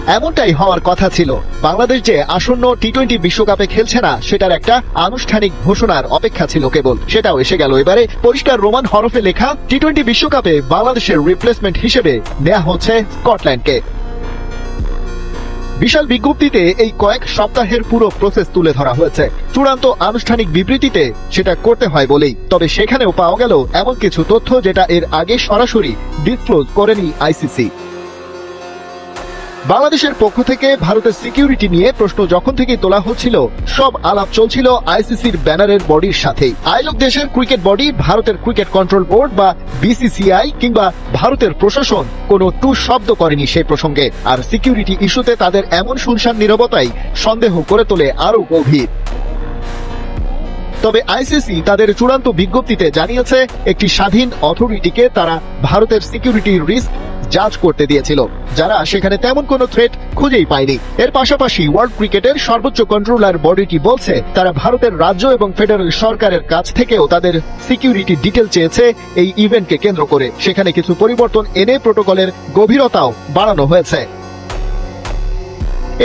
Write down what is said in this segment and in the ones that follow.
এমনটাই হওয়ার কথা ছিল। বাংলাদেশ যে আসন্ন টি-20 বিশ্বকাপে খেলছে না সেটার একটা আনুষ্ঠানিক ঘোষণার অপেক্ষা ছিল কেবল, সেটাও এসে গেল এবারে। পরিষ্কার রোমান হরফে লেখা, টি-20 বিশ্বকাপে বাংলাদেশের রিপ্লেসমেন্ট হিসেবে নেওয়া হচ্ছে স্কটল্যান্ডকে। বিশাল বিজ্ঞপ্তিতে এই কয়েক সপ্তাহের পুরো প্রসেস তুলে ধরা হয়েছে। চূড়ান্ত আনুষ্ঠানিক বিবৃতিতে সেটা করতে হয় বলেই, তবে সেখানেও পাওয়া গেল এমন কিছু তথ্য যেটা এর আগে সরাসরি ডিসক্লোজ করেনি আইসিসি। বাংলাদেশের পক্ষ থেকে ভারতের সিকিউরিটি নিয়ে প্রশ্ন যখন থেকে তোলা হচ্ছিল, সব আলাপ চলছিল আইসিসির ব্যানারের বডির সাথেই। আয়োজক দেশের ক্রিকেট বডি ভারতের ক্রিকেট কন্ট্রোল বোর্ড বা বিসিসিআই কিংবা ভারতের প্রশাসন কোনো টু শব্দ করেনি সেই প্রসঙ্গে। আর সিকিউরিটি ইস্যুতে তাদের এমন শুনশান নীরবতাই সন্দেহ করে তোলে আরো গভীর। তবে আইসিসি তাদের চূড়ান্ত বিজ্ঞপ্তিতে জানিয়েছে, একটি স্বাধীন অথরিটিকে তারা ভারতের সিকিউরিটি রিস্ক জাজ করতে দিয়েছিল, যারা সেখানে তেমন কোনো থ্রেট খুঁজেই পায়নি। এর পাশাপাশি ওয়ার্ল্ড ক্রিকেটের সর্বোচ্চ কন্ট্রোলার বডিটি বলছে, তারা ভারতের রাজ্য এবং ফেডারেল সরকারের কাছ থেকেও তাদের সিকিউরিটি ডিটেল চেয়েছে এই ইভেন্টকে কেন্দ্র করে। সেখানে কিছু পরিবর্তন এনে প্রোটোকলের গভীরতাও বাড়ানো হয়েছে।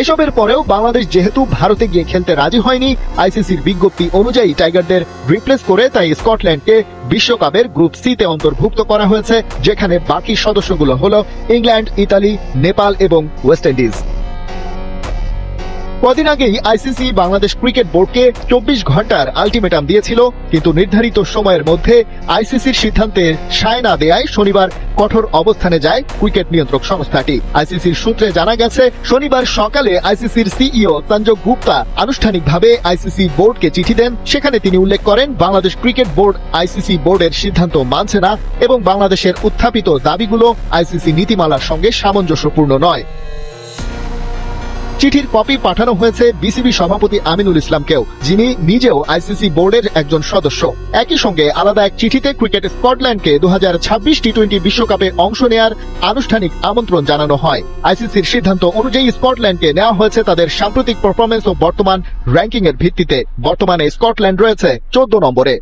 এসবের পরেও বাংলাদেশ যেহেতু ভারতে গিয়ে খেলতে রাজি হয়নি, আইসিসির বিজ্ঞপ্তি অনুযায়ী টাইগারদের রিপ্লেস করে তাই স্কটল্যান্ডকে বিশ্বকাপের গ্রুপ সি তে অন্তর্ভুক্ত করা হয়েছে, যেখানে বাকি সদস্যগুলো হলো ইংল্যান্ড, ইতালি, নেপাল এবং ওয়েস্ট ইন্ডিজ। কদিন আগেই আইসিসি বাংলাদেশ ক্রিকেট বোর্ডকে 24 ঘন্টার আলটিমেটাম দিয়েছিল, কিন্তু নির্ধারিত সময়ের মধ্যে আইসিসির সিদ্ধান্তে সায় না দেয়ায় শনিবার কঠোর অবস্থানে যায় ক্রিকেট নিয়ন্ত্রক সংস্থাটি। আইসিসির সূত্রে জানা গেছে, শনিবার সকালে আইসিসির সিইও সঞ্জয় গুপ্তা আনুষ্ঠানিকভাবে আইসিসি বোর্ডকে চিঠি দেন। সেখানে তিনি উল্লেখ করেন, বাংলাদেশ ক্রিকেট বোর্ড আইসিসি বোর্ডের সিদ্ধান্ত মানছে না এবং বাংলাদেশের উত্থাপিত দাবিগুলো আইসিসি নীতিমালার সঙ্গে সামঞ্জস্যপূর্ণ নয়। চিঠির কপি পাঠানো হয়েছে বিসিবি সভাপতি আমিনুল ইসলামকেও, যিনি নিজেও আইসিসি বোর্ডের একজন সদস্য। একই সঙ্গে আলাদা এক চিঠিতে ক্রিকেট স্কটল্যান্ডকে 2026 টি-20 বিশ্বকাপে অংশ নেয়ার আনুষ্ঠানিক আমন্ত্রণ জানানো হয়। আইসিসির সিদ্ধান্ত অনুযায়ী স্কটল্যান্ডকে নেওয়া হয়েছে তাদের সাম্প্রতিক পারফরমেন্স ও বর্তমান র্যাঙ্কিং এর ভিত্তিতে। বর্তমানে স্কটল্যান্ড রয়েছে 14 নম্বরে।